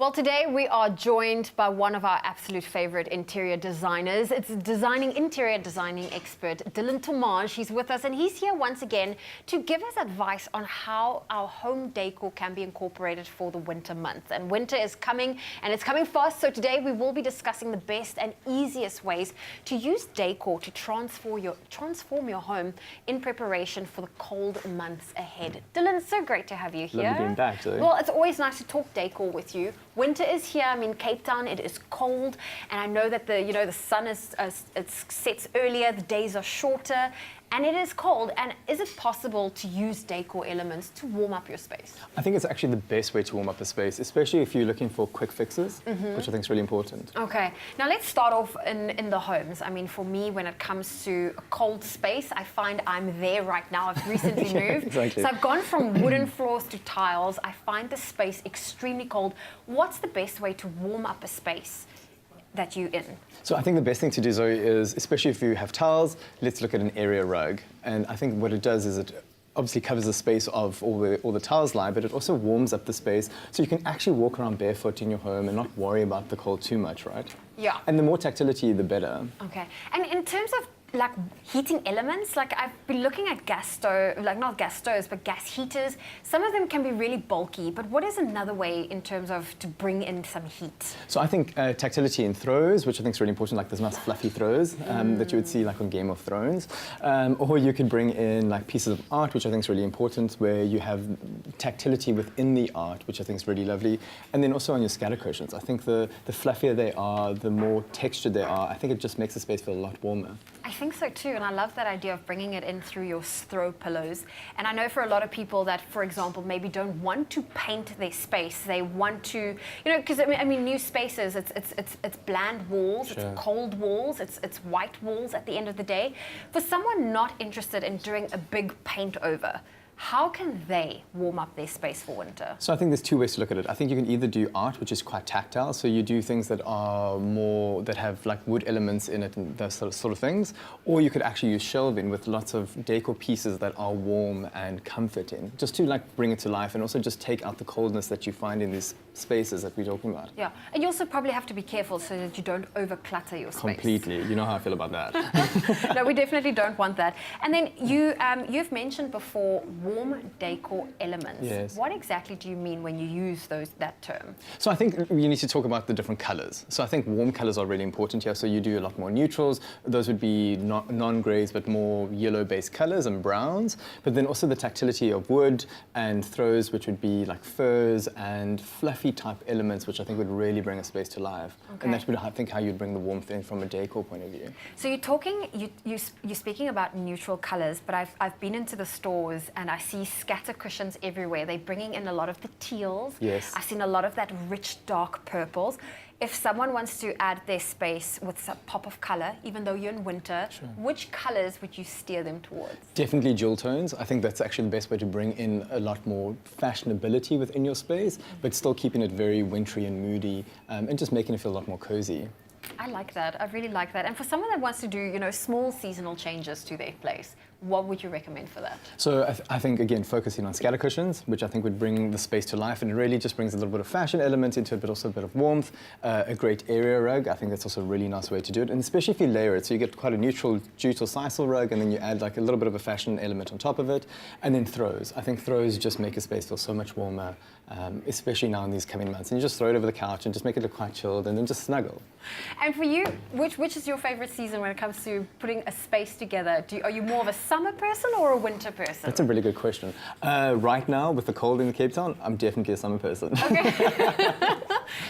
Well, today we are joined by one of our absolute favorite interior designers. It's interior designing expert, Dylan Tomage. He's with us and he's here once again to give us advice on how our home decor can be incorporated for the winter months. And winter is coming and it's coming fast. So today we will be discussing the best and easiest ways to use decor to transform your home in preparation for the cold months ahead. Dylan, it's so great to have you here. Lovely being back, Zoe. Well, it's always nice to talk decor with you. Winter is here. I'm in Cape Town. It is cold, and I know that the sun it sets earlier. The days are shorter, and it is cold. And is it possible to use decor elements to warm up your space? I think it's actually the best way to warm up a space, especially if you're looking for quick fixes, which I think is really important. Okay, now let's start off in the homes. I mean, for me, when it comes to a cold space, I find I'm there right now. I've recently moved, exactly. So I've gone from wooden floors to tiles. I find the space extremely cold. What's the best way to warm up a space that you're in? So I think the best thing to do, Zoe, is, especially if you have tiles, let's look at an area rug. And I think what it does is it obviously covers the space of all the tiles lie, but it also warms up the space so you can actually walk around barefoot in your home and not worry about the cold too much, right? Yeah. And the more tactility, the better. Okay. And in terms of like heating elements, like I've been looking at gas stove, like not gas stoves, but gas heaters. Some of them can be really bulky, but what is another way in terms of to bring in some heat? So I think tactility in throws, which I think is really important, like those nice fluffy throws that you would see like on Game of Thrones. Or you could bring in like pieces of art, which I think is really important, where you have tactility within the art, which I think is really lovely. And then also on your scatter cushions. I think the fluffier they are, the more textured they are, I think it just makes the space feel a lot warmer. I think so too, and I love that idea of bringing it in through your throw pillows. And I know for a lot of people that, for example, maybe don't want to paint their space. They want to, because I mean, new spaces. It's bland walls, Sure. It's cold walls, it's white walls. At the end of the day, for someone not interested in doing a big paint over, how can they warm up their space for winter? So I think there's two ways to look at it. I think you can either do art, which is quite tactile, so you do things that are more, that have like wood elements in it and those sort of things, or you could actually use shelving with lots of decor pieces that are warm and comforting, just to like bring it to life and also just take out the coldness that you find in these spaces that we're talking about. Yeah, and you also probably have to be careful so that you don't over-clutter your space. Completely. You know how I feel about that. No, we definitely don't want that. And then you've mentioned before warm decor elements. Yes. What exactly do you mean when you use that term? So I think you need to talk about the different colors. So I think warm colors are really important here. So you do a lot more neutrals. Those would be non-grays, but more yellow-based colors and browns. But then also the tactility of wood and throws, which would be like furs and fluffy type elements, which I think would really bring a space to life. Okay. And that's what I think how you'd bring the warmth in from a decor point of view. So you're speaking about neutral colors, but I've been into the stores and I see scatter cushions everywhere. They're bringing in a lot of the teals. Yes. I've seen a lot of that rich dark purples. If someone wants to add their space with some pop of color, even though you're in winter, Sure. which colors would you steer them towards? Definitely jewel tones. I think that's actually the best way to bring in a lot more fashionability within your space, but still keeping it very wintry and moody, and just making it feel a lot more cozy. I like that. I really like that. And for someone that wants to do, small seasonal changes to their place, what would you recommend for that? So I think, again, focusing on scatter cushions, which I think would bring the space to life, and it really just brings a little bit of fashion element into it, but also a bit of warmth. A great area rug, I think that's also a really nice way to do it, and especially if you layer it. So you get quite a neutral jute or sisal rug, and then you add like a little bit of a fashion element on top of it, and then throws. I think throws just make a space feel so much warmer, especially now in these coming months. And you just throw it over the couch and just make it look quite chilled, and then just snuggle. And for you, which is your favorite season when it comes to putting a space together? Are you more of a summer person or a winter person? That's a really good question. Right now, with the cold in Cape Town, I'm definitely a summer person. Okay.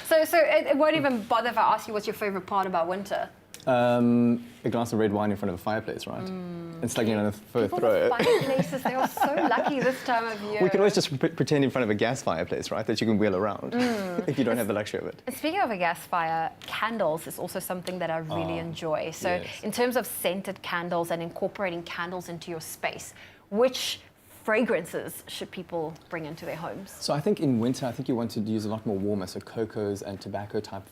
So it won't even bother if I ask you what's your favorite part about winter? A glass of red wine in front of a fireplace, right? And slugging it on a fur throw. Fireplaces, they are so lucky this time of year. We can always just pretend in front of a gas fireplace, right, that you can wheel around if you don't have the luxury of it. Speaking of a gas fire, candles is also something that I really enjoy. So yes. in terms of scented candles and incorporating candles into your space, which fragrances should people bring into their homes? So I think in winter, I think you want to use a lot more warmer, so cocos and tobacco type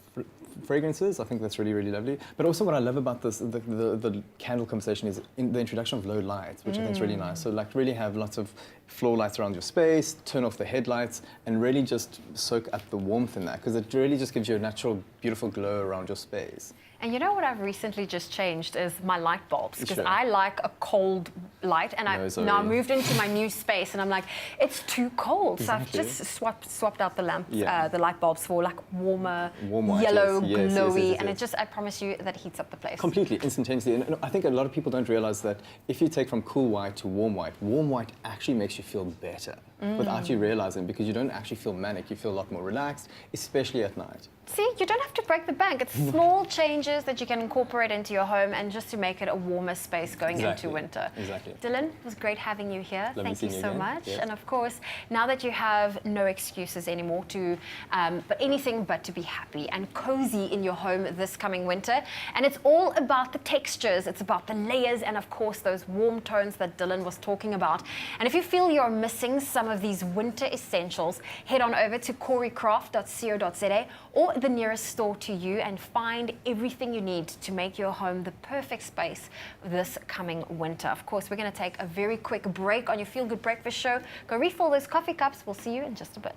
fragrances. I think that's really, really lovely. But also what I love about this, the candle conversation is in the introduction of low lights, which I think is really nice. So like really have lots of floor lights around your space, turn off the headlights, and really just soak up the warmth in that, because it really just gives you a natural, beautiful glow around your space. And you know what I've recently just changed is my light bulbs, because Sure. I like a cold light, and I've Zoe. now moved into my new space, and I'm like, it's too cold. Exactly. So I've just swapped out the lamps, Yeah. the light bulbs for like warmer, Warm white, yellow, yes. Yes, yes, glowy, yes, and yes. it just, I promise you, that heats up the place. Completely, instantaneously. And I think a lot of people don't realize that if you take from cool white to warm white actually makes you feel better without you realizing, because you don't actually feel manic. You feel a lot more relaxed, especially at night. See, you don't have to break the bank. It's small changes that you can incorporate into your home, and just to make it a warmer space going into winter. Exactly. Dylan, it was great having you here. Lovely Thank you seeing you so again. much. Yes. And of course, now that you have no excuses anymore to, but anything but to be happy and cozy in your home this coming winter. And it's all about the textures, it's about the layers, and of course, those warm tones that Dylan was talking about. And if you feel you're missing some of these winter essentials, head on over to coricraft.co.za or the nearest store to you and find everything you need to make your home the perfect space this coming winter. Of course, we're going to take a very quick break on your Feel Good Breakfast Show. Go refill those coffee cups. We'll see you in just a bit.